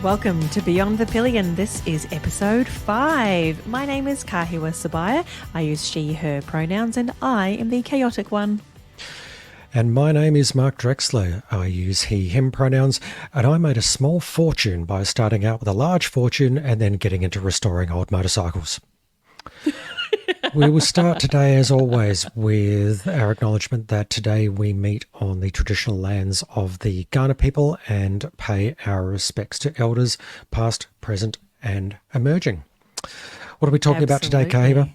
Welcome to Beyond the Pillion. This is episode 5. My name is Kahiwa Sebire. I use she, her pronouns, and I am the chaotic one. And my name is Mark Drechsler. I use he, him pronouns, and I made a small fortune by starting out with a large fortune and then getting into restoring old motorcycles. We will start today, as always, with our acknowledgement that today we meet on the traditional lands of the Kaurna people and pay our respects to elders, past, present, and emerging. What are we talking about today, Kahiwa?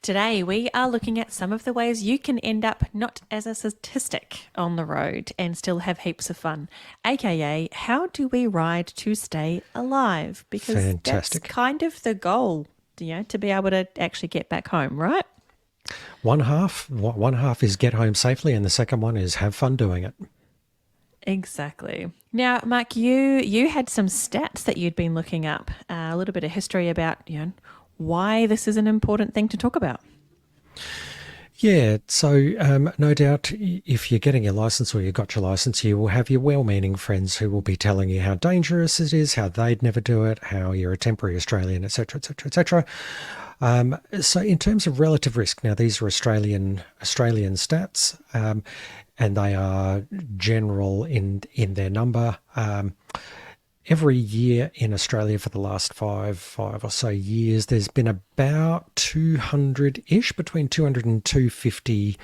Today we are looking at some of the ways you can end up not as a statistic on the road and still have heaps of fun, aka how do we ride to stay alive? Because Fantastic. That's kind of the goal, to be able to actually get back home, right? One half is get home safely, and the second one is have fun doing it. Exactly. Now, Mark, you had some stats that you'd been looking up, a little bit of history about, why this is an important thing to talk about. Yeah, so no doubt if you're getting your license or you got your license, you will have your well-meaning friends who will be telling you how dangerous it is, how they'd never do it, how you're a temporary Australian, etc., etc., etc. So in terms of relative risk, now these are Australian stats, and they are general in their number. Every year in Australia for the last five or so years, there's been about 200-ish, between 200 and 250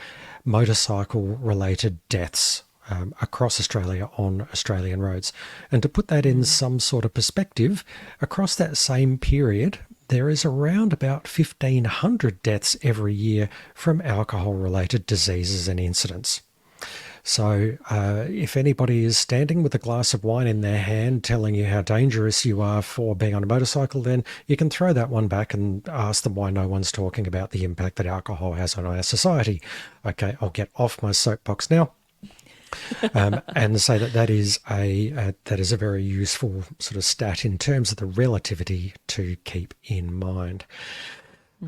motorcycle-related deaths across Australia on Australian roads. And to put that in some sort of perspective, across that same period, there is around about 1,500 deaths every year from alcohol-related diseases and incidents. So if anybody is standing with a glass of wine in their hand telling you how dangerous you are for being on a motorcycle, then you can throw that one back and ask them why no one's talking about the impact that alcohol has on our society. Okay, I'll get off my soapbox now and say that is a very useful sort of stat in terms of the relativity to keep in mind.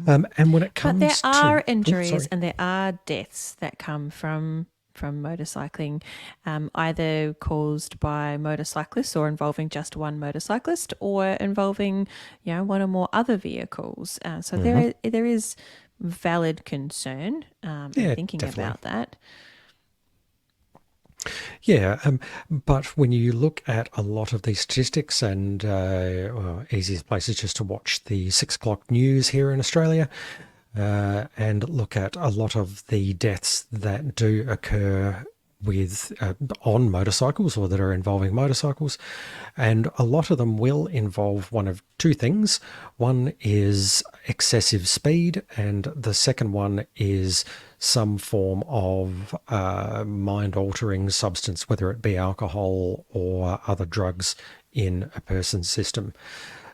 And when it comes But there are injuries and there are deaths that come from motorcycling, either caused by motorcyclists or involving just one motorcyclist or involving, one or more other vehicles. So there is valid concern in thinking definitely about that. Yeah, but when you look at a lot of these statistics, and easiest place is just to watch the 6 o'clock news here in Australia, and look at a lot of the deaths that do occur with on motorcycles or that are involving motorcycles, and a lot of them will involve one of two things. One is excessive speed, and the second one is some form of mind-altering substance, whether it be alcohol or other drugs in a person's system.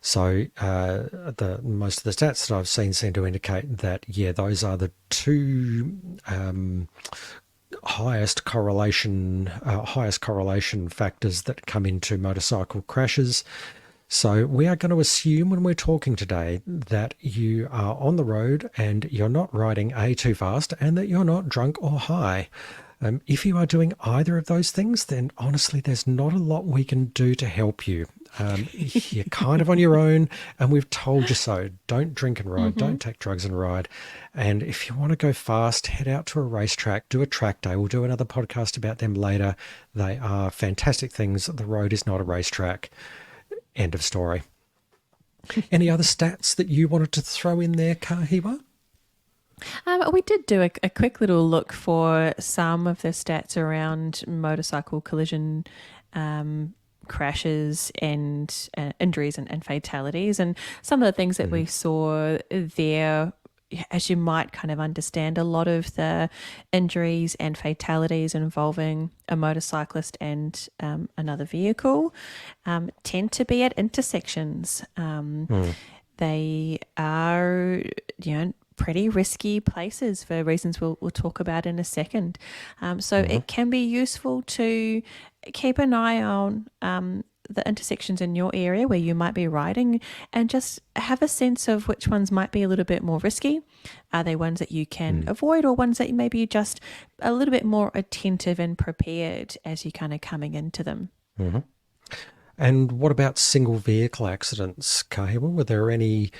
So most of the stats that I've seen seem to indicate that, those are the two highest correlation factors that come into motorcycle crashes. So we are going to assume when we're talking today that you are on the road and you're not riding too fast and that you're not drunk or high. If you are doing either of those things, then honestly, there's not a lot we can do to help you. You're kind of on your own, and we've told you so. Don't drink and ride. Don't take drugs and ride. And if you want to go fast, head out to a racetrack, do a track day. We'll do another podcast about them later. They are fantastic things. The road is not a racetrack. End of story. Any other stats that you wanted to throw in there, Kahiwa? We did do a quick little look for some of the stats around motorcycle collision crashes and injuries and fatalities. And some of the things that we saw there, as you might kind of understand, a lot of the injuries and fatalities involving a motorcyclist and another vehicle tend to be at intersections. They are, pretty risky places for reasons we'll talk about in a second. So it can be useful to keep an eye on the intersections in your area where you might be riding and just have a sense of which ones might be a little bit more risky. Are they ones that you can avoid, or ones that maybe just a little bit more attentive and prepared as you're kind of coming into them? And what about single vehicle accidents, Kahiwa? Were there any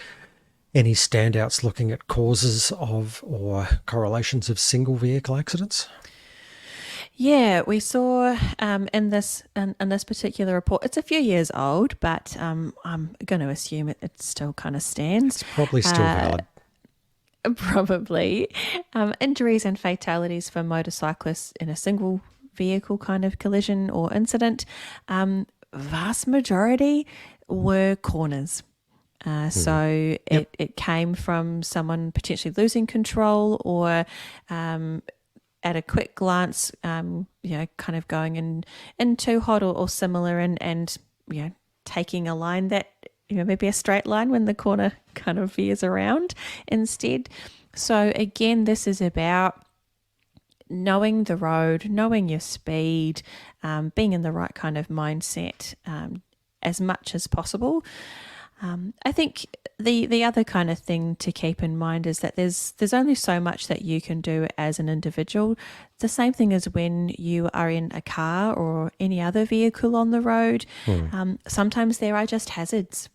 standouts looking at causes of or correlations of single vehicle accidents? Yeah, we saw in this particular report. It's a few years old, but I'm going to assume it still kind of stands. It's probably still Uh, valid. Probably injuries and fatalities for motorcyclists in a single vehicle kind of collision or incident. Vast majority were corners. Hmm. So Yep. it came from someone potentially losing control or at a quick glance, kind of going in too hot or similar and taking a line that, maybe a straight line when the corner kind of veers around instead. So again, this is about knowing the road, knowing your speed, being in the right kind of mindset as much as possible. I think the other kind of thing to keep in mind is that there's only so much that you can do as an individual. The same thing as when you are in a car or any other vehicle on the road. Hmm. Sometimes there are just hazards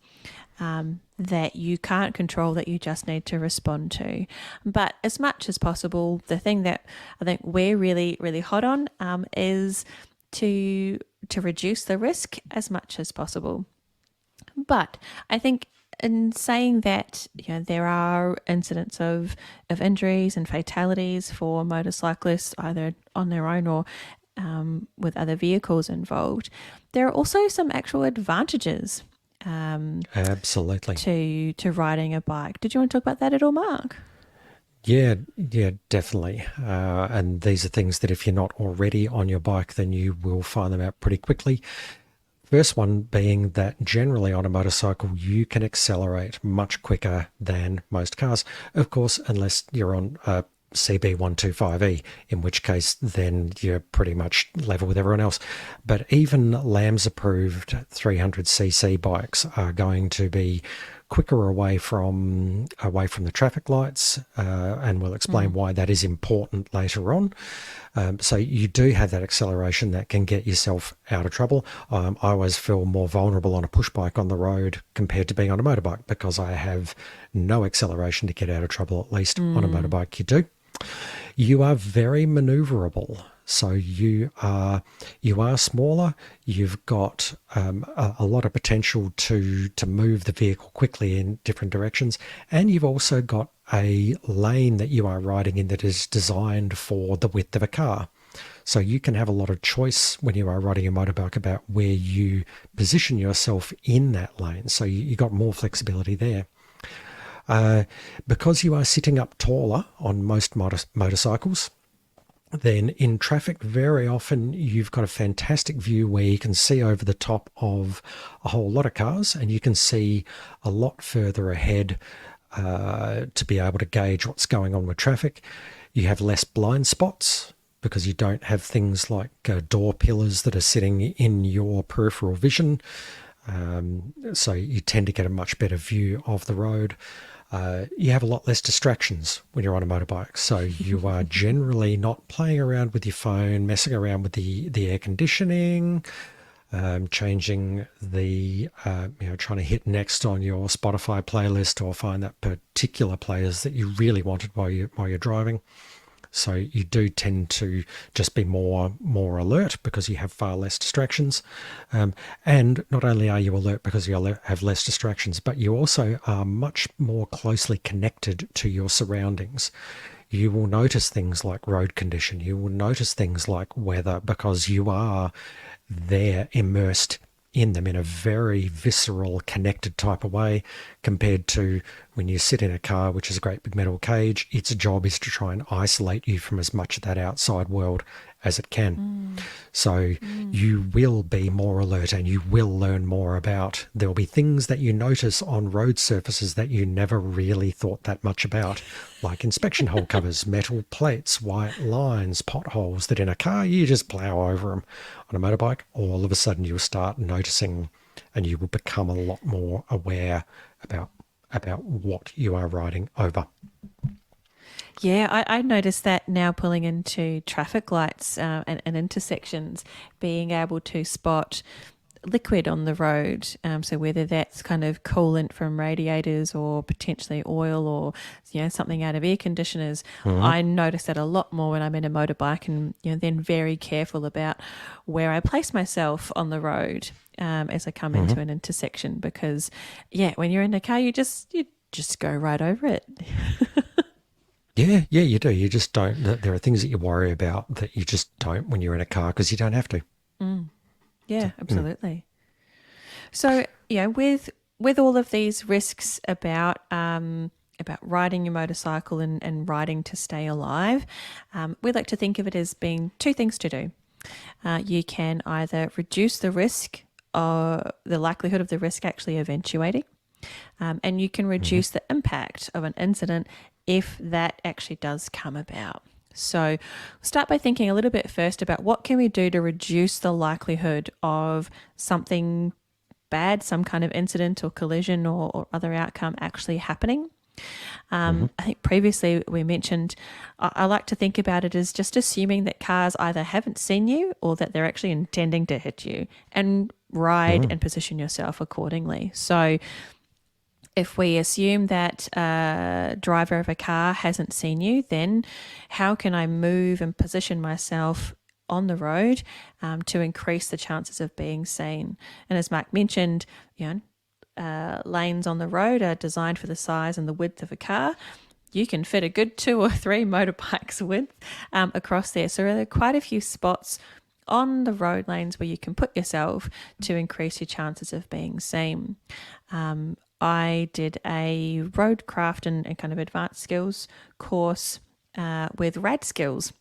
that you can't control that you just need to respond to. But as much as possible, the thing that I think we're really really hot on is to reduce the risk as much as possible. But I think in saying that, there are incidents of injuries and fatalities for motorcyclists, either on their own or with other vehicles involved, there are also some actual advantages Absolutely. to riding a bike. Did you want to talk about that at all, Mark? Yeah, yeah, definitely. And these are things that if you're not already on your bike, then you will find them out pretty quickly. First one being that generally on a motorcycle, you can accelerate much quicker than most cars. Of course, unless you're on a CB125E, in which case then you're pretty much level with everyone else. But even Lamb's approved 300cc bikes are going to be quicker away from the traffic lights, and we'll explain Mm. why that is important later on. So you do have that acceleration that can get yourself out of trouble. I always feel more vulnerable on a push bike on the road compared to being on a motorbike because I have no acceleration to get out of trouble. At least on a Mm. motorbike, you do. You are very maneuverable. So you are smaller. You've got a lot of potential to move the vehicle quickly in different directions, and you've also got a lane that you are riding in that is designed for the width of a car. So you can have a lot of choice when you are riding a motorbike about where you position yourself in that lane. So you got more flexibility there. Uh, because you are sitting up taller on most motorcycles, then in traffic, very often you've got a fantastic view where you can see over the top of a whole lot of cars and you can see a lot further ahead to be able to gauge what's going on with traffic. You have less blind spots because you don't have things like door pillars that are sitting in your peripheral vision. So you tend to get a much better view of the road. You have a lot less distractions when you're on a motorbike. So you are generally not playing around with your phone, messing around with the air conditioning, changing trying to hit next on your Spotify playlist or find that particular playlist that you really wanted while you're driving. So you do tend to just be more alert because you have far less distractions. And not only are you alert because you have less distractions, but you also are much more closely connected to your surroundings. You will notice things like road condition. You will notice things like weather because you are there immersed in them in a very visceral, connected type of way compared to when you sit in a car, which is a great big metal cage. Its job is to try and isolate you from as much of that outside world as it can. Mm. So Mm. you will be more alert and you will learn more about. There will be things that you notice on road surfaces that you never really thought that much about, like inspection hole covers, metal plates, white lines, potholes that in a car you just plow over them. On a motorbike, all of a sudden you'll start noticing and you will become a lot more aware about what you are riding over. Yeah, I noticed that now pulling into traffic lights and intersections, being able to spot liquid on the road. So whether that's kind of coolant from radiators or potentially oil or something out of air conditioners, Hmm. I notice that a lot more when I'm in a motorbike, and then very careful about where I place myself on the road as I come Hmm. into an intersection, because when you're in a car, you just go right over it. Yeah, yeah, you do. You just don't. There are things that you worry about that you just don't when you're in a car because you don't have to. Yeah, So, mm. absolutely. So, with all of these risks about riding your motorcycle and riding to stay alive, we like to think of it as being two things to do. You can either reduce the risk or the likelihood of the risk actually eventuating, and you can Hmm. reduce the impact of an incident if that actually does come about. So, start by thinking a little bit first about what can we do to reduce the likelihood of something bad, some kind of incident or collision or other outcome actually happening. Hmm. I think previously we mentioned, I like to think about it as just assuming that cars either haven't seen you or that they're actually intending to hit you, and ride Hmm. and position yourself accordingly. So if we assume that a driver of a car hasn't seen you, then how can I move and position myself on the road to increase the chances of being seen? And as Mark mentioned, lanes on the road are designed for the size and the width of a car. You can fit a good 2 or 3 motorbikes width across there. So there are quite a few spots on the road lanes where you can put yourself to increase your chances of being seen. I did a roadcraft and kind of advanced skills course with rad skills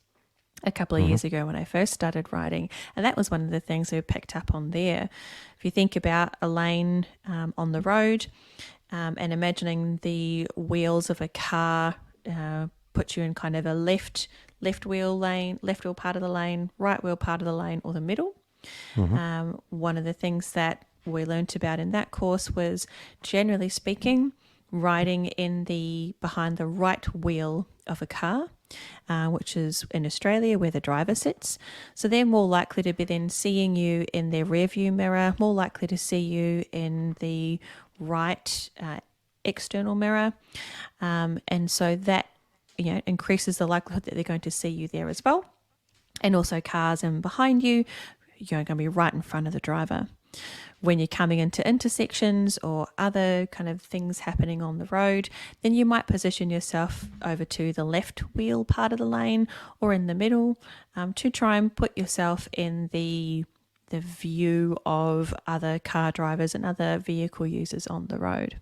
a couple of Hmm. years ago when I first started riding, and that was one of the things we picked up on there. If you think about a lane on the road, and imagining the wheels of a car put you in kind of a left wheel lane, left wheel part of the lane, right wheel part of the lane, or the middle. Hmm. One of the things that we learnt about in that course was, generally speaking, riding in the behind the right wheel of a car, which is in Australia where the driver sits. So they're more likely to be then seeing you in their rear view mirror, more likely to see you in the right external mirror, and so that increases the likelihood that they're going to see you there as well. And also cars and behind you, you're going to be right in front of the driver. When you're coming into intersections or other kind of things happening on the road, then you might position yourself over to the left wheel part of the lane or in the middle, to try and put yourself in the view of other car drivers and other vehicle users on the road.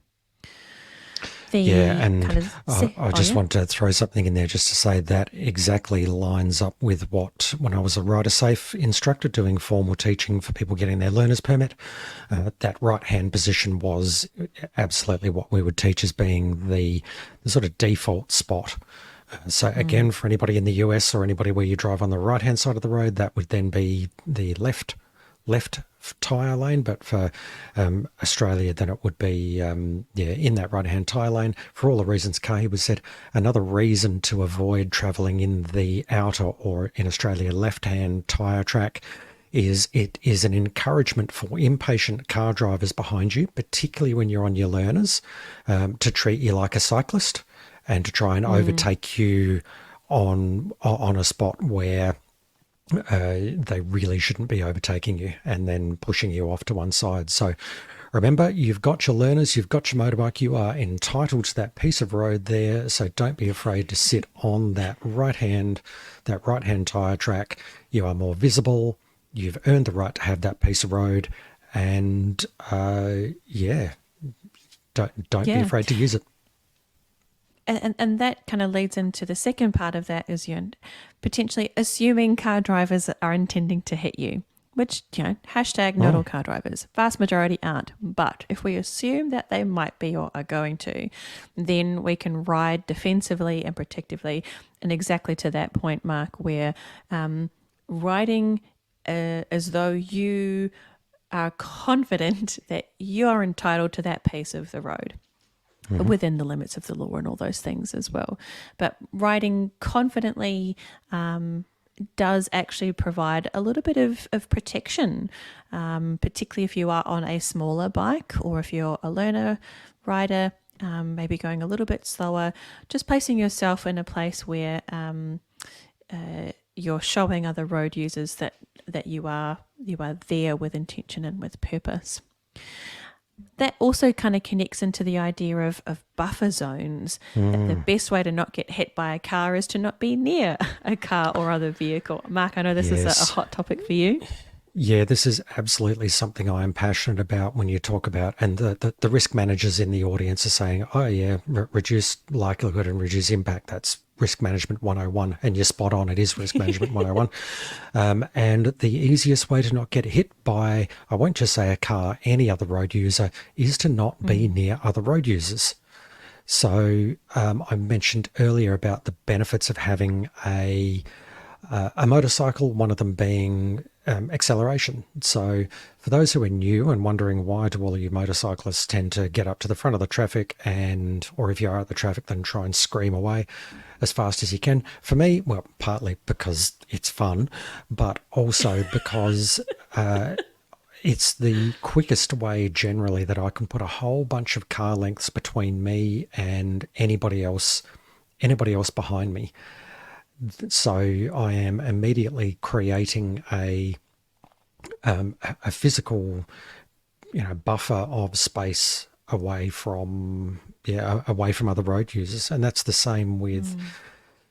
Yeah, The and kind of I oh just yeah. want to throw something in there just to say that exactly lines up with what, when I was a rider safe instructor doing formal teaching for people getting their learner's permit, that right hand position was absolutely what we would teach as being the sort of default spot. So Mm, again, for anybody in the US or anybody where you drive on the right hand side of the road, that would then be the left tyre lane, but for Australia, then it would be in that right hand tyre lane. For all the reasons Kahiwa said, another reason to avoid travelling in the outer, or in Australia, left hand tyre track is it is an encouragement for impatient car drivers behind you, particularly when you're on your learners, to treat you like a cyclist and to try and mm, overtake you on a spot where they really shouldn't be overtaking you and then pushing you off to one side. So remember, you've got your learners, you've got your motorbike, you are entitled to that piece of road there. So don't be afraid to sit on that right hand tyre track. You are more visible. You've earned the right to have that piece of road, and don't be yeah. afraid to use it. And that kind of leads into the second part of that is potentially assuming car drivers are intending to hit you, which, hashtag not all Mm. car drivers. Vast majority aren't. But if we assume that they might be or are going to, then we can ride defensively and protectively. And exactly to that point, Mark, where riding as though you are confident that you are entitled to that piece of the road Hmm. within the limits of the law and all those things as well. But riding confidently, does actually provide a little bit of protection, particularly if you are on a smaller bike or if you're a learner rider, maybe going a little bit slower, just placing yourself in a place where you're showing other road users that you are there with intention and with purpose. That also kind of connects into the idea of buffer zones, that the Mm, best way to not get hit by a car is to not be near a car or other vehicle. Mark, I know this is a yes. hot topic for you. Yeah, this is absolutely something I am passionate about when you talk about, and the risk managers in the audience are saying, oh, yeah, reduce likelihood and reduce impact. That's risk management 101. And you're spot on. It is risk management 101. And the easiest way to not get hit by, I won't just say a car, any other road user, is to not be Mm. near other road users. So I mentioned earlier about the benefits of having a motorcycle, one of them being acceleration. So, for those who are new and wondering why do all of you motorcyclists tend to get up to the front of the traffic and, or if you are at the traffic, then try and scream away as fast as you can. For me, well, partly because it's fun, but also because it's the quickest way generally that I can put a whole bunch of car lengths between me and anybody else behind me. So I am immediately creating a physical, buffer of space away from other road users, and that's the same with Mm.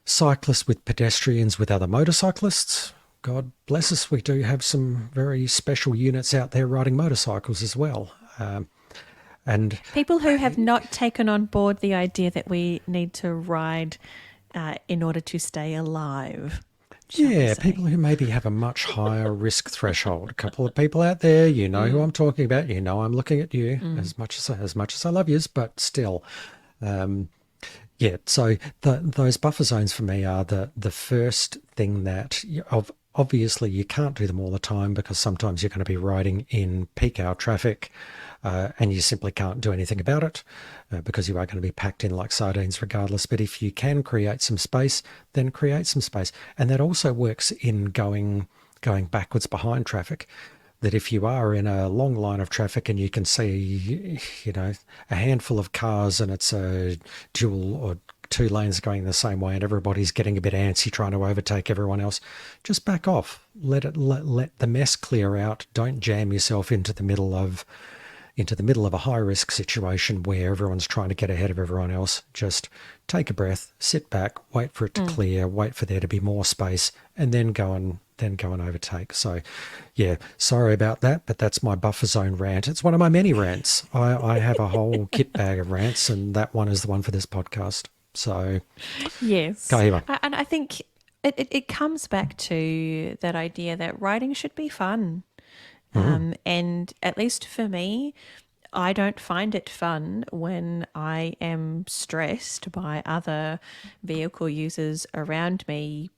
cyclists, with pedestrians, with other motorcyclists. God bless us, we do have some very special units out there riding motorcycles as well. And People who have not taken on board the idea that we need to ride in order to stay alive, shall we yeah, say. people who maybe have a much higher risk threshold. A couple of people out there, you know who Mm. I'm talking about. You know I'm looking at you Mm. as much as I love yous, but still, um, yeah. So those buffer zones for me are the first thing that obviously you can't do them all the time because sometimes you're going to be riding in peak hour traffic, and you simply can't do anything about it because you are going to be packed in like sardines regardless. But if you can create some space, then create some space. And that also works in going backwards behind traffic. That if you are in a long line of traffic and you can see, a handful of cars and it's a dual or two lanes going the same way and everybody's getting a bit antsy trying to overtake everyone else, just back off. Let the mess clear out. Don't jam yourself into the middle of a high risk situation where everyone's trying to get ahead of everyone else. Just take a breath, sit back, wait for it to Mm. clear, wait for there to be more space, and then go and overtake. So, yeah, sorry about that, but that's my buffer zone rant. It's one of my many rants. I have a whole kit bag of rants, and that one is the one for this podcast. So, Yes. Kahiwa. And I think it comes back to that idea that riding should be fun. Mm, And at least for me, I don't find it fun when I am stressed by other vehicle users around me,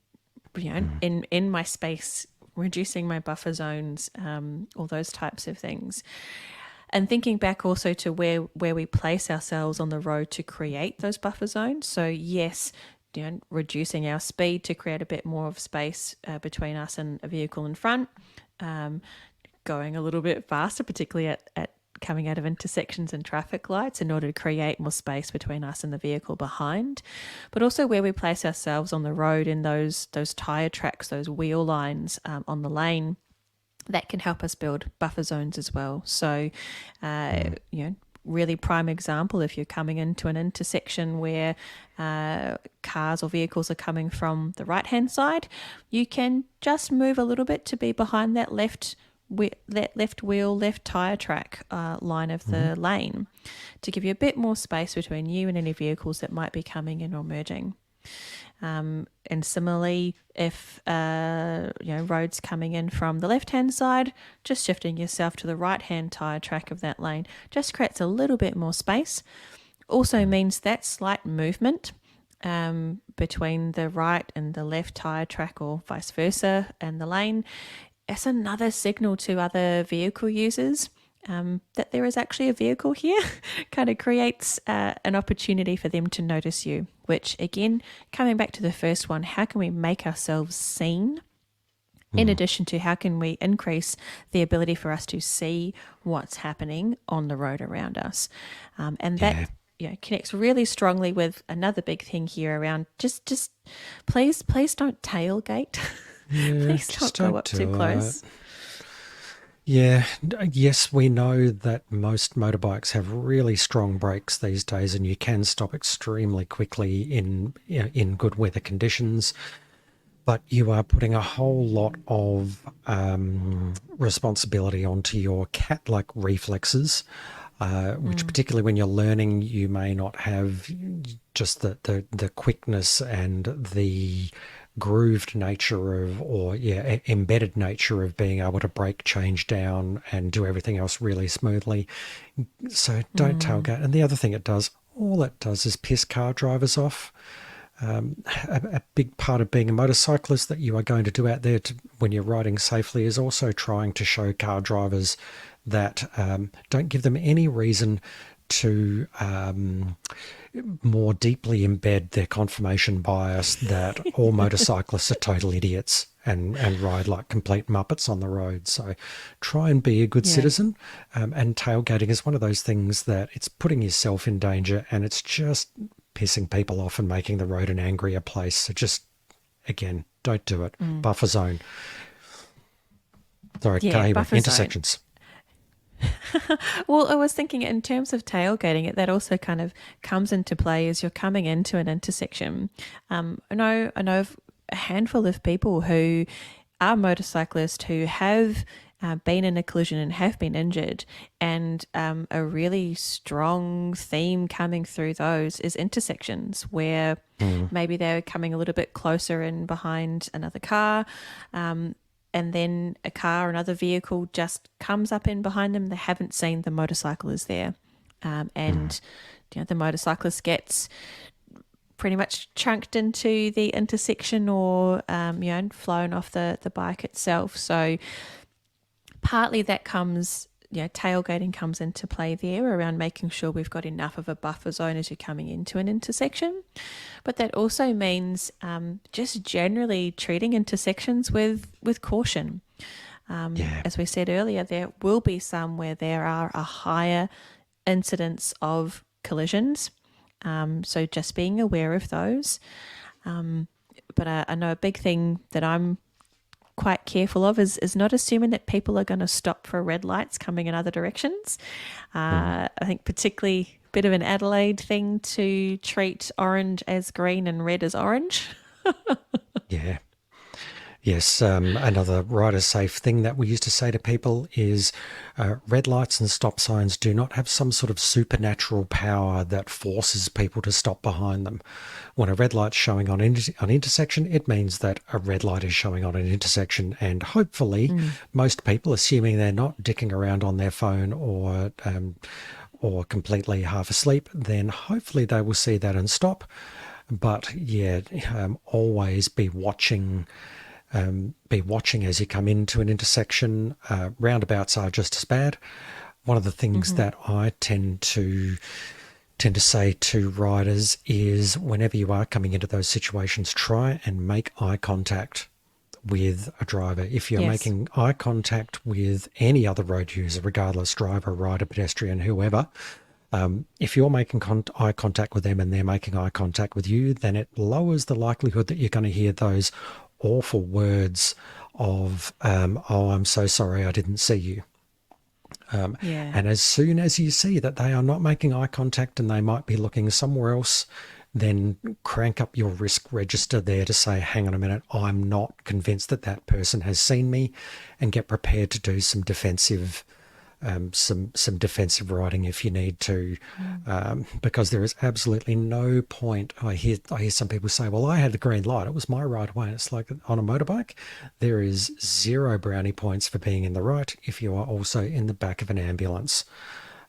mm, in my space, reducing my buffer zones, all those types of things. And thinking back also to where we place ourselves on the road to create those buffer zones. So yes, reducing our speed to create a bit more of space between us and a vehicle in front, um, going a little bit faster, particularly at coming out of intersections and traffic lights in order to create more space between us and the vehicle behind, but also where we place ourselves on the road in those tire tracks, those wheel lines on the lane, that can help us build buffer zones as well. So, mm, really prime example, if you're coming into an intersection where cars or vehicles are coming from the right hand side, you can just move a little bit to be behind that left wheel, left tire track line of mm, the lane, to give you a bit more space between you and any vehicles that might be coming in or merging. And similarly, if roads coming in from the left-hand side, just shifting yourself to the right-hand tire track of that lane just creates a little bit more space. Also mm. means that slight movement between the right and the left tire track, or vice versa, and the lane, it's another signal to other vehicle users that there is actually a vehicle here kind of creates an opportunity for them to notice you, which, again, coming back to the first one, how can we make ourselves seen? In Mm. addition to how can we increase the ability for us to see what's happening on the road around us, and Yeah. that connects really strongly with another big thing here around just please don't tailgate, Yeah, please just don't go don't up too do it. close. Yeah, yes, we know that most motorbikes have really strong brakes these days, and you can stop extremely quickly in good weather conditions. But you are putting a whole lot of responsibility onto your cat-like reflexes, which Mm, particularly when you're learning, you may not have just the quickness and the grooved nature of, or yeah, embedded nature of being able to brake, change down, and do everything else really smoothly. So don't mm, tailgate. And the other thing all it does is piss car drivers off. A big part of being a motorcyclist that you are going to do out there when you're riding safely is also trying to show car drivers that don't give them any reason to more deeply embed their confirmation bias that all motorcyclists are total idiots and ride like complete muppets on the road. So try and be a good yeah. citizen. And tailgating is one of those things that it's putting yourself in danger, and it's just pissing people off and making the road an angrier place. So just, again, don't do it. Mm. Buffer zone. Sorry, Yeah, Kahiwa. buffer zone. Intersections. Well, I was thinking in terms of tailgating, it that also kind of comes into play as you're coming into an intersection. I know of a handful of people who are motorcyclists who have been in a collision and have been injured, and a really strong theme coming through those is intersections where Mm, maybe they're coming a little bit closer in behind another car, and then a car or another vehicle just comes up in behind them. They haven't seen the motorcycle is there, mm, and the motorcyclist gets pretty much chunked into the intersection, or flown off the bike itself. So partly that comes, tailgating comes into play there around making sure we've got enough of a buffer zone as you're coming into an intersection. But that also means just generally treating intersections with caution. yeah. As we said earlier, there will be some where there are a higher incidence of collisions. So just being aware of those. But I know a big thing that I'm quite careful of is not assuming that people are going to stop for red lights coming in other directions. Mm, I think particularly a bit of an Adelaide thing to treat orange as green and red as orange. yeah. Yes, another rider safe thing that we used to say to people is red lights and stop signs do not have some sort of supernatural power that forces people to stop behind them. When a red light's showing on an intersection, it means that a red light is showing on an intersection, and hopefully, Mm. most people, assuming they're not dicking around on their phone or completely half asleep, then hopefully they will see that and stop. But yeah, always be watching as you come into an intersection. Roundabouts are just as bad. One of the things Mm-hmm. that I tend to say to riders is whenever you are coming into those situations, try and make eye contact with a driver. If you're Yes. making eye contact with any other road user, regardless, driver, rider, pedestrian, whoever, if you're making eye contact with them and they're making eye contact with you, then it lowers the likelihood that you're going to hear those awful words of, oh, I'm so sorry, I didn't see you. Yeah. And as soon as you see that they are not making eye contact and they might be looking somewhere else, then crank up your risk register there to say, hang on a minute, I'm not convinced that that person has seen me, and get prepared to do some defensive riding if you need to, Mm. because there is absolutely no point. I hear some people say, "Well, I had the green light; it was my right of way." And it's like on a motorbike, there is zero brownie points for being in the right if you are also in the back of an ambulance.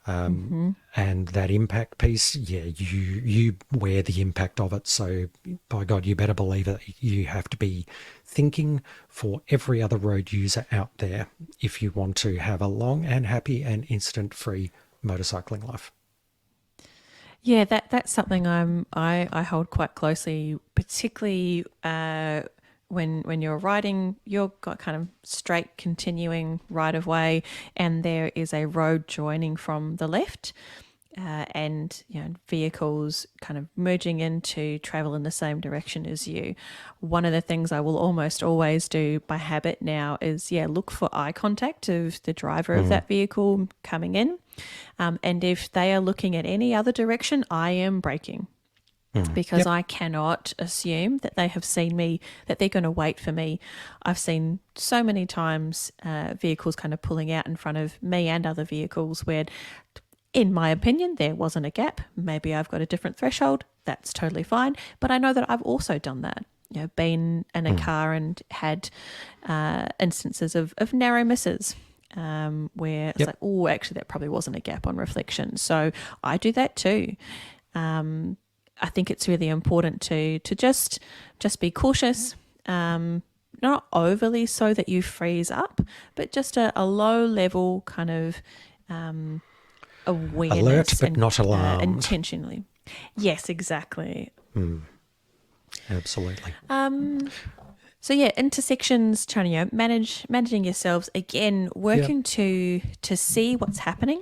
Hmm. And that impact piece, yeah, you wear the impact of it. So by God, you better believe it. You have to be thinking for every other road user out there if you want to have a long and happy and incident-free motorcycling life. Yeah, that's something I hold quite closely, particularly when you're riding, you've got kind of straight continuing right of way, and there is a road joining from the left. And vehicles kind of merging in to travel in the same direction as you. One of the things I will almost always do by habit now is look for eye contact of the driver of Mm, that vehicle coming in, and if they are looking at any other direction, I am braking because yep. I cannot assume that they have seen me, that they're going to wait for me. I've seen so many times vehicles kind of pulling out in front of me and other vehicles where, in my opinion, there wasn't a gap. Maybe I've got a different threshold. That's totally fine. But I know that I've also done that. Been in a Mm, car and had instances of narrow misses where it's yep. like, oh, actually, that probably wasn't a gap on reflection. So I do that too. I think it's really important to just be cautious, not overly so that you freeze up, but just a low level kind of Alert awareness but and not alarmed. intentionally. Yes, exactly. Absolutely. So yeah, intersections, trying to managing yourselves again, Yep. working to see what's happening.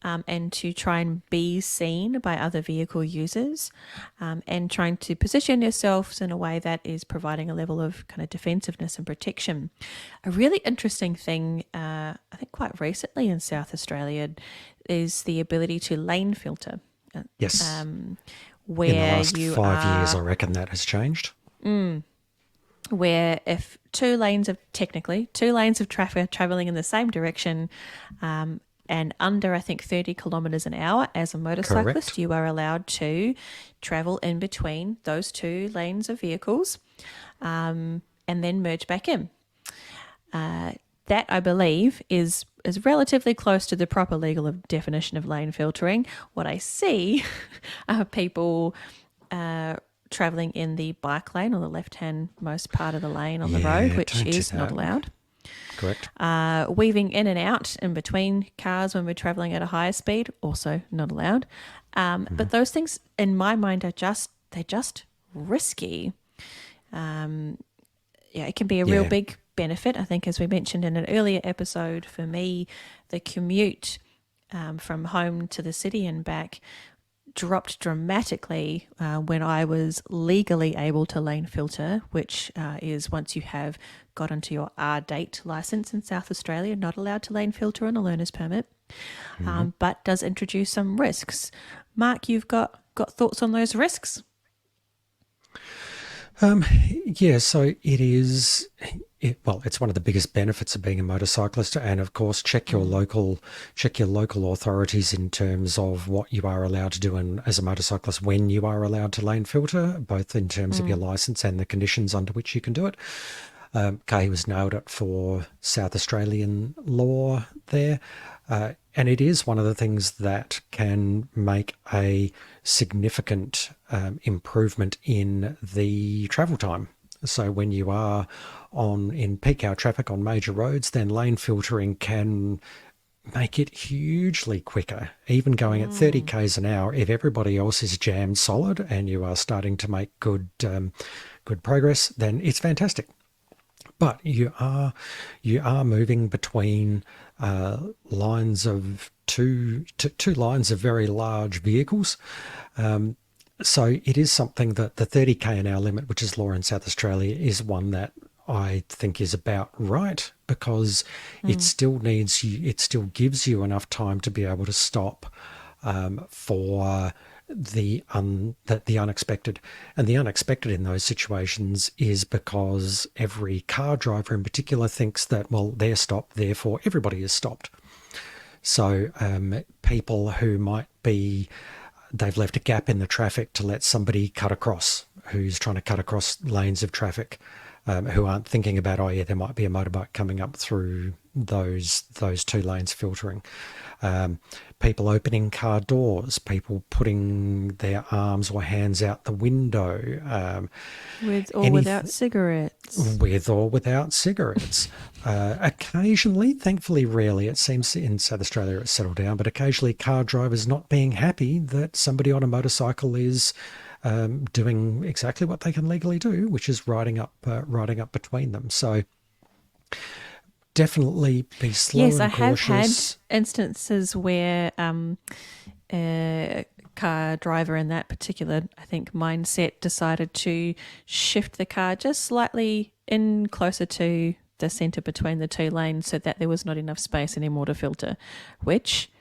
And to try and be seen by other vehicle users, and trying to position yourselves in a way that is providing a level of kind of defensiveness and protection. A really interesting thing, I think quite recently in South Australia, is the ability to lane filter, uh, Yes. um, In the where last you 5 years, I are reckon that has changed. where if two lanes of traffic are traveling in the same direction, and under I think 30 kilometers an hour as a Correct. motorcyclist, you are allowed to travel in between those two lanes of vehicles, and then merge back in. That I believe is relatively close to the proper legal definition of lane filtering. What I see are people traveling in the bike lane or the left hand most part of the lane on the road, Yeah, which don't do is not that. allowed. Correct. Weaving in and out in between cars when we're traveling at a higher speed, also not allowed. Hmm. But those things, in my mind, they're just risky. It can be a real Yeah. big benefit. I think, as we mentioned in an earlier episode, for me, the commute from home to the city and back dropped dramatically when I was legally able to lane filter, which is once you have got onto your R date license in South Australia, not allowed to lane filter on a learner's permit, Hmm. but does introduce some risks. Mark, you've got thoughts on those risks? Um, yeah, so it is. Well, it's one of the biggest benefits of being a motorcyclist, and of course, Mm, check your local authorities in terms of what you are allowed to do, and as a motorcyclist, when you are allowed to lane filter, both in terms of your mm, license and the conditions under which you can do it. Kahiwa's nailed it for South Australian law there. And it is one of the things that can make a significant improvement in the travel time. So when you are on in peak hour traffic on major roads, then lane filtering can make it hugely quicker. Even going at 30 mm, k's an hour, if everybody else is jammed solid and you are starting to make good progress, then it's fantastic. But you are moving between lines of two lines of very large vehicles. So it is something that the 30k an hour limit, which is law in South Australia, is one that I think is about right, because mm, it still gives you enough time to be able to stop for the unexpected. And the unexpected in those situations is because every car driver in particular thinks that, well, they're stopped, therefore everybody is stopped. So people who might be, they've left a gap in the traffic to let somebody cut across who's trying to cut across lanes of traffic. who aren't thinking about, oh yeah, there might be a motorbike coming up through those two lanes filtering. People opening car doors, people putting their arms or hands out the window, With or without anything cigarettes. with or without cigarettes. Occasionally, thankfully rarely, it seems in South Australia it's settled down, but occasionally car drivers not being happy that somebody on a motorcycle is doing exactly what they can legally do, which is riding up between them. So definitely be slow Yes, I and have had cautious. instances where a car driver in that particular, I think, mindset decided to shift the car just slightly in closer to the centre between the two lanes so that there was not enough space anymore to filter, which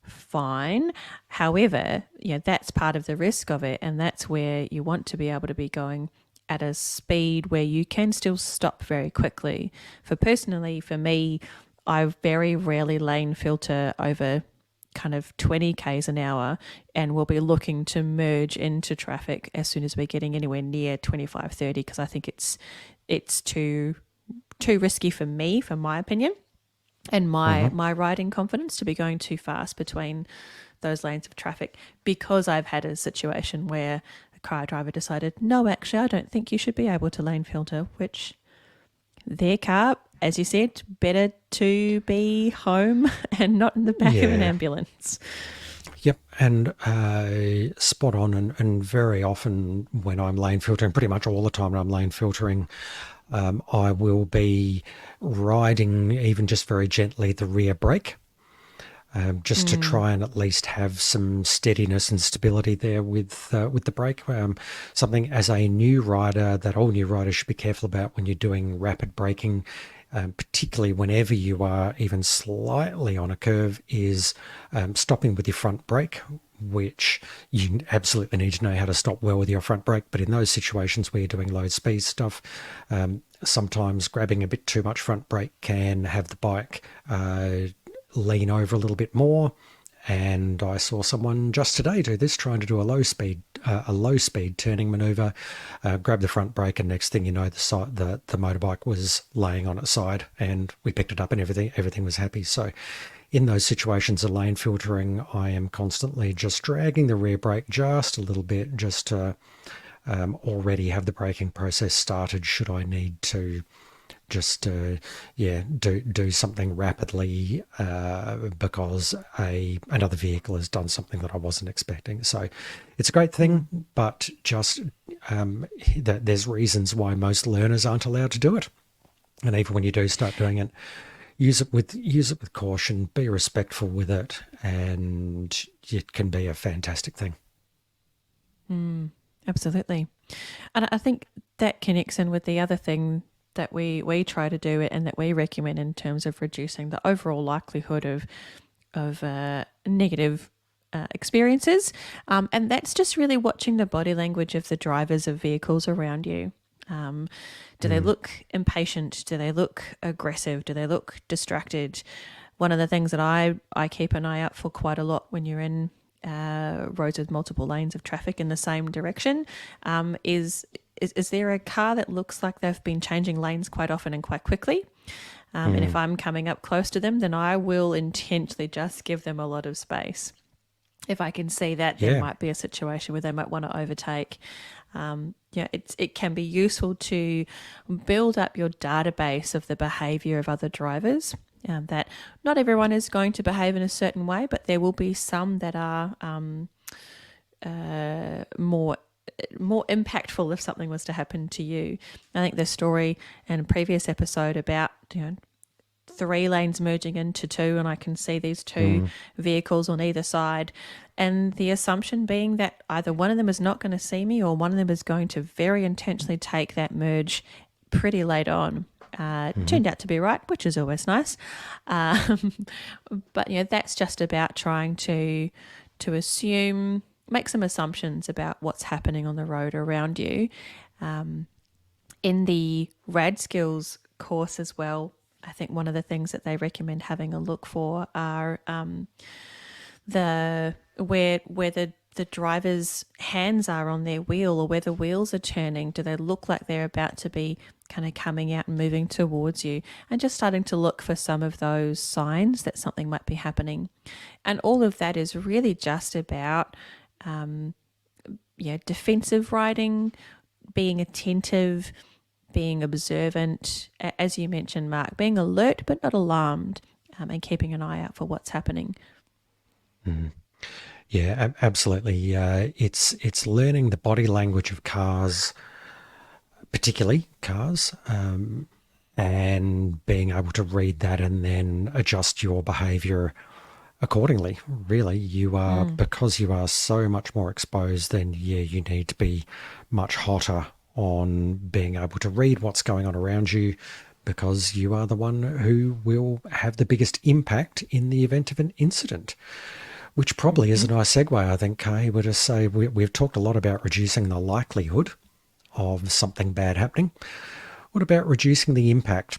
fine. However, that's part of the risk of it, and that's where you want to be able to be going at a speed where you can still stop very quickly. For me, I very rarely lane filter over kind of 20 k's an hour, and we'll be looking to merge into traffic as soon as we're getting anywhere near 25, 30, because I think it's too risky for me, for my opinion, and Hmm. my riding confidence to be going too fast between those lanes of traffic, because I've had a situation where a car driver decided, no, actually, I don't think you should be able to lane filter, which their car, as you said, better to be home and not in the back of an Yeah. ambulance. Yep, and spot on. And very often when I'm lane filtering, pretty much all the time when I'm lane filtering, I will be riding even just very gently the rear brake, just to Mm. try and at least have some steadiness and stability there with the brake. Something as a new rider that all new riders should be careful about when you're doing rapid braking, particularly whenever you are even slightly on a curve, is stopping with your front brake, which you absolutely need to know how to stop well with your front brake. But in those situations where you're doing low speed stuff, sometimes grabbing a bit too much front brake can have the bike lean over a little bit more. And I saw someone just today do this, trying to do a low speed turning maneuver, grab the front brake, and next thing you know, the motorbike was laying on its side, and we picked it up, and everything was happy. So, in those situations of lane filtering, I am constantly just dragging the rear brake just a little bit, just to already have the braking process started. Should I need to just do something rapidly because a another vehicle has done something that I wasn't expecting. So it's a great Mm. thing, but just that there's reasons why most learners aren't allowed to do it. And even when you do start doing it, use it with caution, be respectful with it, and it can be a fantastic thing. Mm. Absolutely. And I think that connects in with the other thing that we try to do and that we recommend in terms of reducing the overall likelihood of negative experiences, and that's just really watching the body language of the drivers of vehicles around you. Um, do they Mm. look impatient? Do they look aggressive? Do they look distracted? One of the things that I keep an eye out for quite a lot when you're in roads with multiple lanes of traffic in the same direction, is there a car that looks like they've been changing lanes quite often and quite quickly? And if Mm. I'm coming up close to them, then I will intentionally just give them a lot of space. If I can see that there Yeah. might be a situation where they might want to overtake, it can be useful to build up your database of the behaviour of other drivers. That not everyone is going to behave in a certain way, but there will be some that are more impactful if something was to happen to you. I think the story in a previous episode about three lanes merging into two, and I can see these two Mm. vehicles on either side, and the assumption being that either one of them is not going to see me or one of them is going to very intentionally take that merge pretty late on. Hmm. Turned out to be right, which is always nice. Um, but that's just about trying to assume, make some assumptions about what's happening on the road around you. Um, in the RAD skills course as well, I think one of the things that they recommend having a look for are the where the the driver's hands are on their wheel or where the wheels are turning. Do they look like they're about to be kind of coming out and moving towards you? And just starting to look for some of those signs that something might be happening. And all of that is really just about defensive riding, being attentive, being observant, as you mentioned, Mark, being alert but not alarmed, and keeping an eye out for what's happening. Yeah, absolutely. It's learning the body language of cars, particularly cars, and being able to read that and then adjust your behaviour accordingly. Really, you are, because you are so much more exposed, then yeah, you need to be much hotter on being able to read what's going on around you, because you are the one who will have the biggest impact in the event of an incident. Which probably is a nice segue, I think, Kay, would just say we've talked a lot about reducing the likelihood of something bad happening. What about reducing the impact?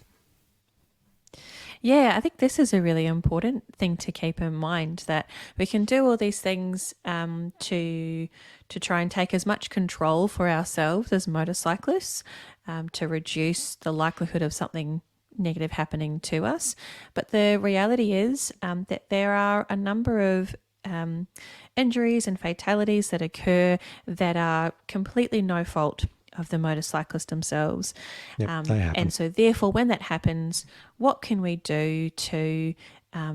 Yeah, I think this is a really important thing to keep in mind, that we can do all these things to try and take as much control for ourselves as motorcyclists, to reduce the likelihood of something negative happening to us. But the reality is that there are a number of injuries and fatalities that occur that are completely no fault of the motorcyclist themselves. Yep, they And happen. so, therefore, when that happens, what can we do to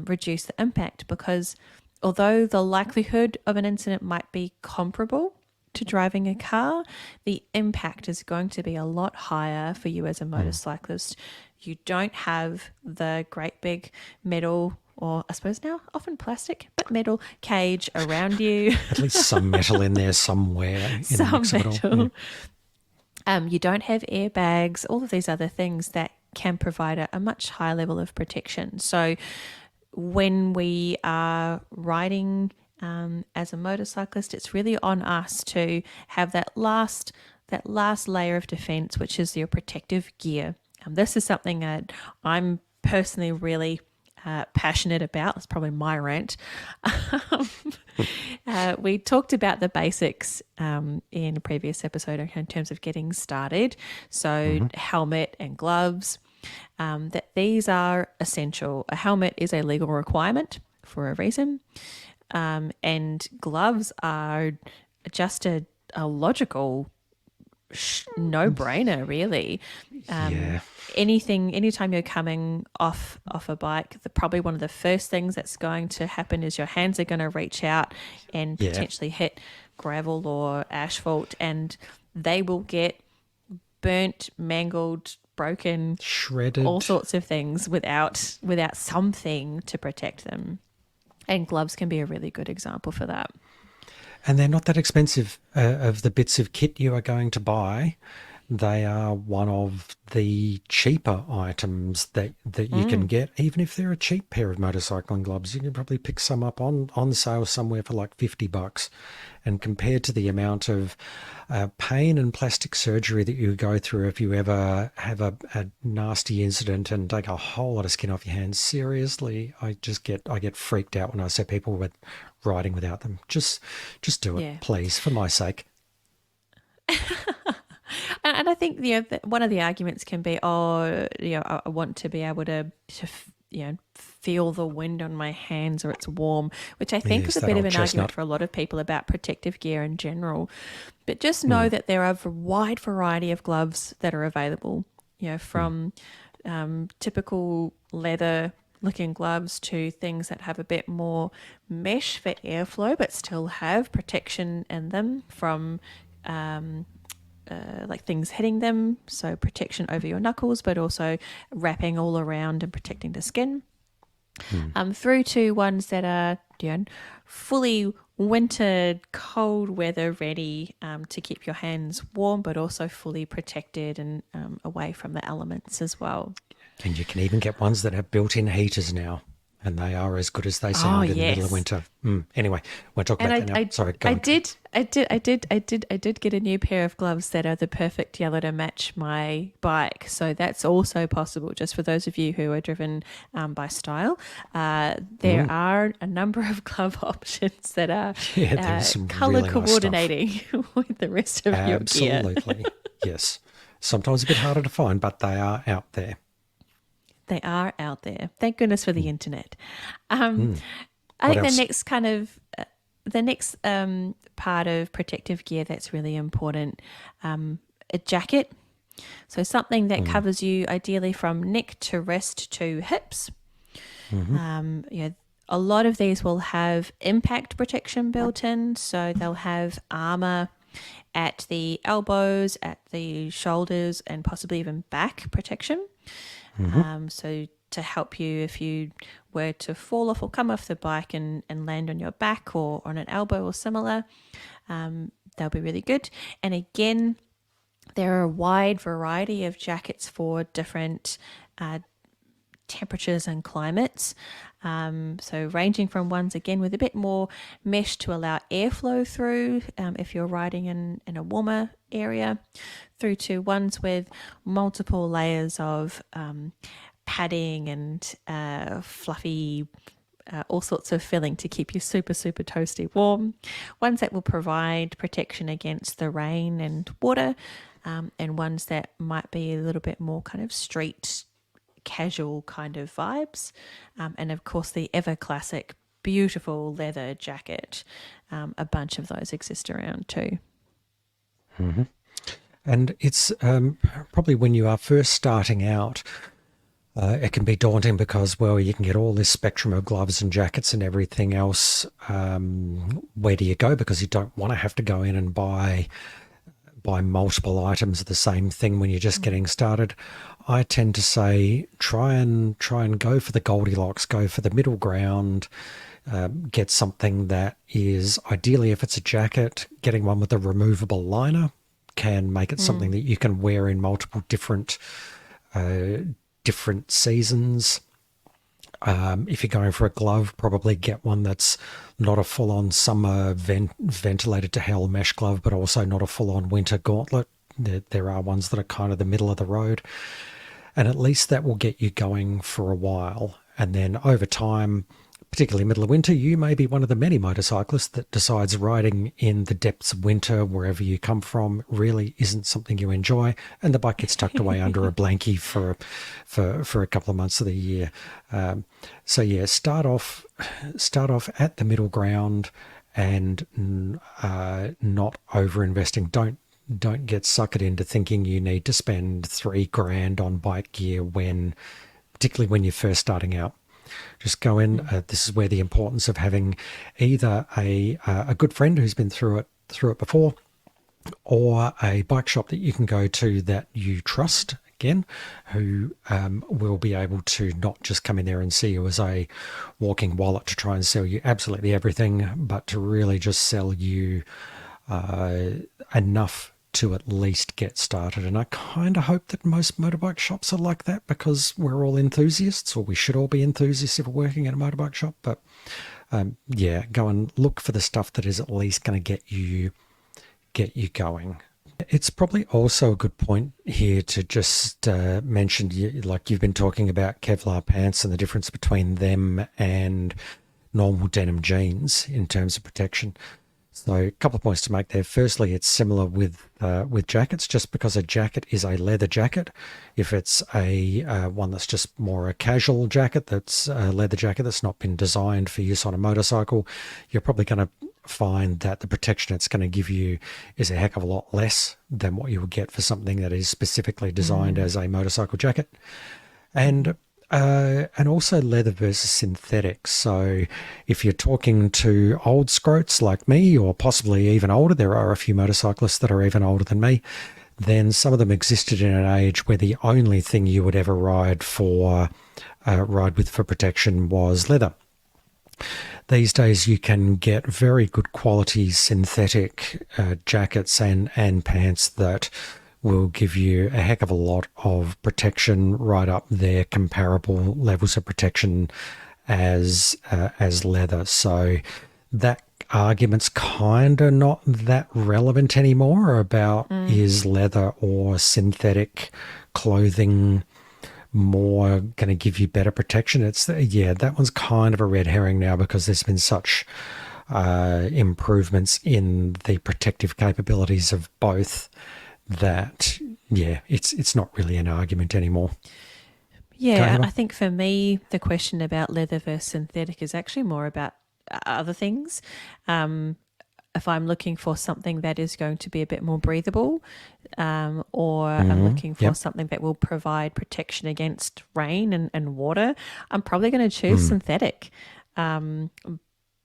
reduce the impact? Because although the likelihood of an incident might be comparable to driving a car, the impact is going to be a lot higher for you as a motorcyclist. You don't have the great big metal, or I suppose now often plastic, but metal cage around you. At least some metal in there somewhere in the Some mix of it all. Yeah. metal. You don't have airbags, all of these other things that can provide a much higher level of protection. So when we are riding as a motorcyclist, it's really on us to have that last layer of defense, which is your protective gear. This is something that I'm personally really passionate about. That's probably my rant. We talked about the basics in a previous episode in terms of getting started. So, helmet and gloves, that these are essential. A helmet is a legal requirement for a reason, and gloves are just a logical no-brainer, really. Yeah. Anytime you're coming off a bike, probably one of the first things that's going to happen is your hands are going to reach out and Yeah. potentially hit gravel or asphalt, and they will get burnt, mangled, broken, all Shredded. sorts of things without something to protect them. And gloves can be a really good example for that. And they're not that expensive of the bits of kit you are going to buy. They are one of the cheaper items that you can get. Even if they're a cheap pair of motorcycling gloves, you can probably pick some up on sale somewhere for like $50. And compared to the amount of pain and plastic surgery that you go through if you ever have a nasty incident and take a whole lot of skin off your hands, seriously, I get freaked out when I see people with riding without them. Just do it, Yeah. please, for my sake. And I think one of the arguments can be, oh, I want to be able to feel the wind on my hands, or it's warm, which I think Yes, is a that bit of old an argument chestnut. for a lot of people about protective gear in general. But just know that there are a wide variety of gloves that are available. From typical leather looking gloves to things that have a bit more mesh for airflow but still have protection in them from like things hitting them, so protection over your knuckles, but also wrapping all around and protecting the skin. Through to ones that are fully winter, cold weather ready, to keep your hands warm, but also fully protected and away from the elements as well. And you can even get ones that have built-in heaters now. and they are as good as they Oh sound in the middle of yes. winter. Anyway, we'll talk And about that now. Sorry, go I on. did, I did get a new pair of gloves that are the perfect yellow to match my bike. So that's also possible. Just for those of you who are driven by style, there are a number of glove options that are Yeah, there's some color really nice stuff. coordinating with the rest of your gear. Absolutely. Yes. Sometimes a bit harder to find, but they are out there. They are out there. Thank goodness for the Mm. internet. Um, Mm. I What think else? the next part of protective gear that's really important, a jacket. So something that Mm. covers you ideally from neck to wrist to hips. Hmm. You know, a lot of these will have impact protection built in, so they'll have armor at the elbows, at the shoulders, and possibly even back protection. Hmm. So to help you if you were to fall off or come off the bike and land on your back or on an elbow or similar, they'll be really good. And again, there are a wide variety of jackets for different uh, temperatures and climates. So ranging from ones again with a bit more mesh to allow airflow through if you're riding in a warmer area, through to ones with multiple layers of padding and fluffy all sorts of filling to keep you super, super toasty warm. Ones that will provide protection against the rain and water, and ones that might be a little bit more kind of street casual kind of vibes. And of course, the ever classic, beautiful leather jacket. A bunch of those exist around too. Hmm. And it's probably when you are first starting out, it can be daunting because, well, you can get all this spectrum of gloves and jackets and everything else. Where do you go? Because you don't want to have to go in and buy multiple items of the same thing when you're just getting started. I tend to say try and go for the Goldilocks, go for the middle ground. Get something that is ideally, if it's a jacket, getting one with a removable liner can make it something Mm. that you can wear in multiple uh, different seasons. If you're going for a glove, probably get one that's not a full-on summer ventilated to hell mesh glove, but also not a full-on winter gauntlet. There are ones that are kind of the middle of the road, and at least that will get you going for a while. And then over time, particularly middle of winter, you may be one of the many motorcyclists that decides riding in the depths of winter, wherever you come from, really isn't something you enjoy, and the bike gets tucked away under a blankie for a couple of months of the year. Um, so yeah, start off at the middle ground and not over investing. Don't get suckered into thinking you need to spend 3 grand on bike gear particularly when you're first starting out. Just go in. This is where the importance of having either a good friend who's been through it before, or a bike shop that you can go to that you trust. Again, who will be able to not just come in there and see you as a walking wallet to try and sell you absolutely everything, but to really just sell you uh, enough to at least get started. And I kind of hope that most motorbike shops are like that because we're all enthusiasts, or we should all be enthusiasts if we're working at a motorbike shop. But yeah, go and look for the stuff that is at least going to get you going. It's probably also a good point here to just mention, like you've been talking about Kevlar pants and the difference between them and normal denim jeans in terms of protection. So a couple of points to make there. Firstly, it's similar with jackets. Just because a jacket is a leather jacket, if it's a one that's just more a casual jacket, that's a leather jacket that's not been designed for use on a motorcycle, you're probably going to find that the protection it's going to give you is a heck of a lot less than what you would get for something that is specifically designed Mm. as a motorcycle jacket. And also leather versus synthetic. So if you're talking to old scrotes like me, or possibly even older, there are a few motorcyclists that are even older than me, then some of them existed in an age where the only thing you would ever ride with for protection was leather. These days you can get very good quality synthetic jackets and pants that will give you a heck of a lot of protection, right up there comparable levels of protection as leather. So that argument's kind of not that relevant anymore about is leather or synthetic clothing more going to give you better protection. It's yeah, that one's kind of a red herring now because there's been such improvements in the protective capabilities of both that yeah, it's not really an argument anymore. Yeah, Kahiwa? I think for me, the question about leather versus synthetic is actually more about other things. Um, if I'm looking for something that is going to be a bit more breathable, or I'm looking for Yep. something that will provide protection against rain and water, I'm probably going to choose Mm. synthetic. Um,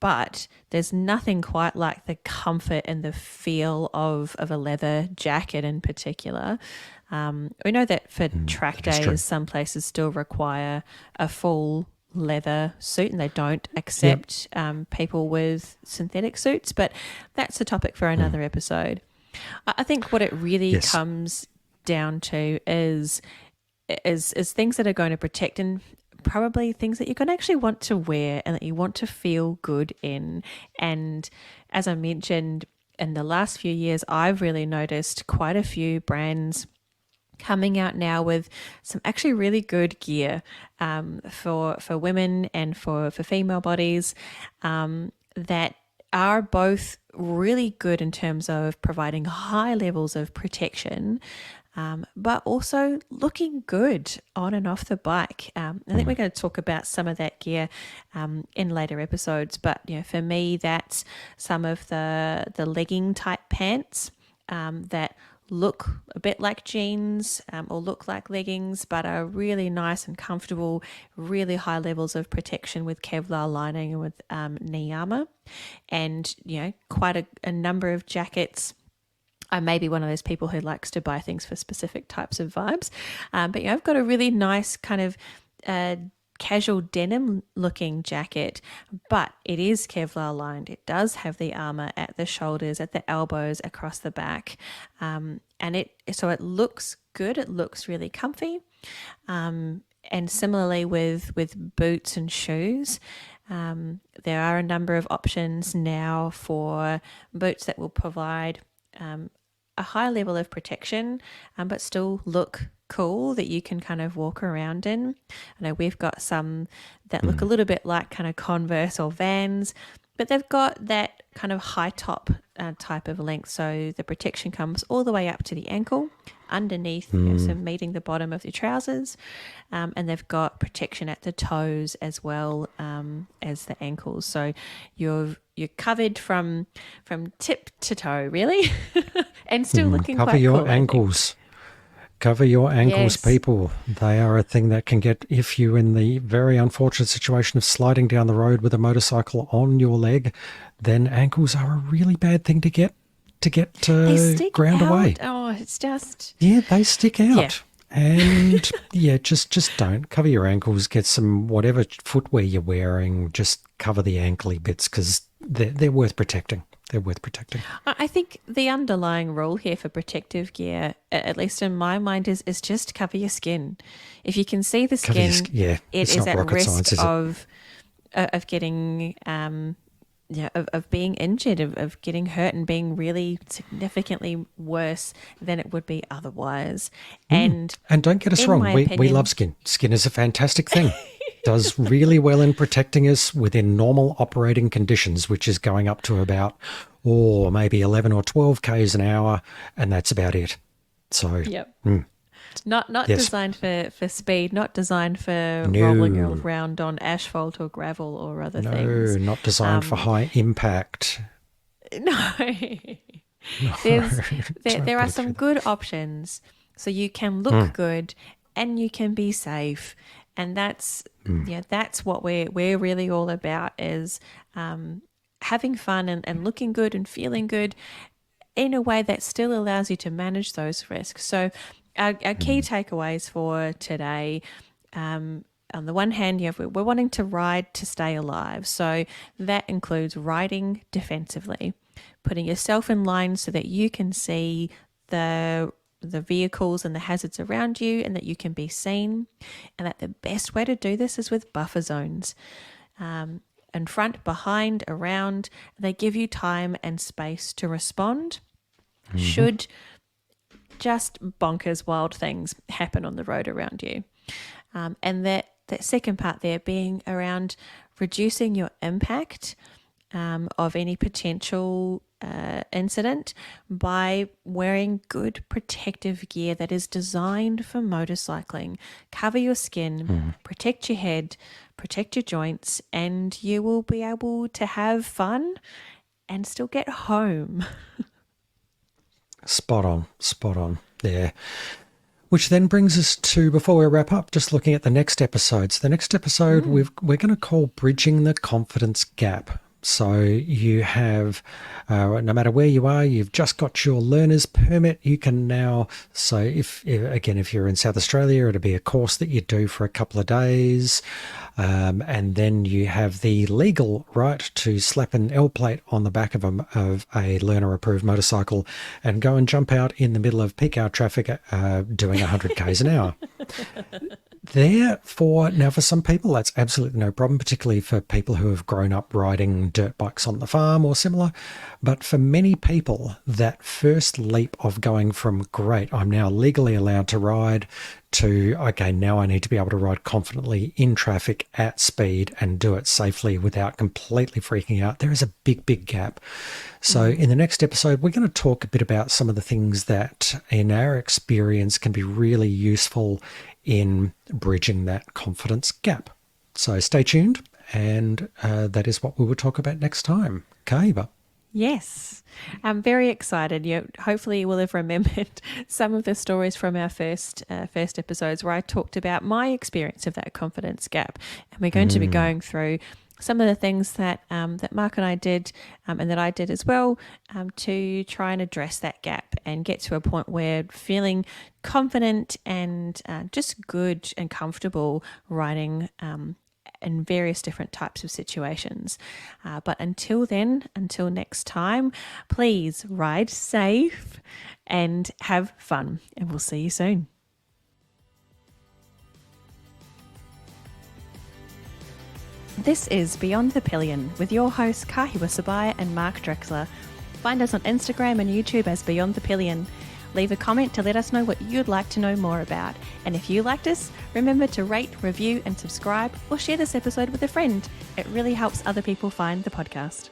but there's nothing quite like the comfort and the feel of a leather jacket in particular. We know that for track That is true. days, some places still require a full leather suit and they don't Yep. accept people with synthetic suits, but that's a topic for Mm. another episode. I think what it really Yes. comes down to is things that are going to protect and probably things that you're going to actually want to wear and that you want to feel good in. And as I mentioned, in the last few years, I've really noticed quite a few brands coming out now with some actually really good gear for women and for female bodies that are both really good in terms of providing high levels of protection, but also looking good on and off the bike. I think we're going to talk about some of that gear in later episodes. But for me, that's some of the legging type pants that look a bit like jeans or look like leggings, but are really nice and comfortable, really high levels of protection with Kevlar lining and with knee armor. And, quite a number of jackets. I may be one of those people who likes to buy things for specific types of vibes. But I've got a really nice kind of uh, casual denim looking jacket, but it is Kevlar lined. It does have the armor at the shoulders, at the elbows, across the back. And it looks good. It looks really comfy. And similarly with boots and shoes, there are a number of options now for boots that will provide a high level of protection, but still look cool that you can kind of walk around in. I know we've got some that look a little bit like kind of Converse or Vans, but they've got that kind of high top type of length. So the protection comes all the way up to the ankle, underneath, so meeting the bottom of your trousers. And they've got protection at the toes as well as the ankles. So you're covered from tip to toe, really, and still looking Cover quite your cool, I think. ankles. Cover your ankles, Yes. people. They are a thing that can get, if you're in the very unfortunate situation of sliding down the road with a motorcycle on your leg, then ankles are a really bad thing to get They stick ground away. out. Oh, it's just, Yeah, they stick yeah. out. And yeah, just don't cover your ankles. Get some whatever footwear you're wearing. Just cover the ankly bits because they're worth protecting. They're worth protecting. I think the underlying rule here for protective gear, at least in my mind, is just cover your skin. If you can see the Cover your skin, yeah. it It's is not at rocket risk science, is it? of getting of being injured, of getting hurt and being really significantly worse than it would be otherwise. And And don't get us in wrong, my we love opinion, skin. Skin is a fantastic thing. Does really well in protecting us within normal operating conditions, which is going up to about, or maybe 11 or 12 Ks an hour, and that's about it. So, yep. mm, Not yes, designed for speed, not designed for rolling no, around on asphalt or gravel or other no, things. not designed for Um, high impact. no, No, there's don't there put are it through some that. good options, so you can look good and you can be safe, and that's that's what we're really all about is having fun and looking good and feeling good in a way that still allows you to manage those risks. So, our key takeaways for today. On the one hand, we're wanting to ride to stay alive. So that includes riding defensively, putting yourself in line so that you can see the the vehicles and the hazards around you, and that you can be seen, and that the best way to do this is with buffer zones. In front, behind, around, they give you time and space to respond should just bonkers wild things happen on the road around you. And that second part there being around reducing your impact of any potential incident by wearing good protective gear that is designed for motorcycling. Cover your skin, protect your head, protect your joints, and you will be able to have fun and still get home. Spot on there. Which then brings us to, before we wrap up, just looking at the next episodes. The next episode we're going to call Bridging the Confidence Gap. So you have, no matter where you are, you've just got your learner's permit. You can now, so if you're in South Australia, it'll be a course that you do for a couple of days. And then you have the legal right to slap an L plate on the back of a learner-approved motorcycle and go and jump out in the middle of peak hour traffic doing 100 k's an hour. Therefore, now for some people, that's absolutely no problem, particularly for people who have grown up riding dirt bikes on the farm or similar. But for many people, that first leap of going from, great, I'm now legally allowed to ride, to, okay, now I need to be able to ride confidently in traffic at speed and do it safely without completely freaking out, there is a big, big gap. So in the next episode, we're going to talk a bit about some of the things that, in our experience, can be really useful in bridging that confidence gap. So stay tuned, and that is what we will talk about next time. Kahiwa. Yes, I'm very excited. Hopefully you will have remembered some of the stories from our first episodes where I talked about my experience of that confidence gap. And we're going to be going through some of the things that Mark and I did and that I did as well to try and address that gap and get to a point where feeling confident and just good and comfortable riding in various different types of situations. But until next time, please ride safe and have fun, and we'll see you soon. This is Beyond the Pillion with your hosts Kahiwa Sebire and Mark Drechsler. Find us on Instagram and YouTube as Beyond the Pillion. Leave a comment to let us know what you'd like to know more about. And if you liked us, remember to rate, review, and subscribe, or share this episode with a friend. It really helps other people find the podcast.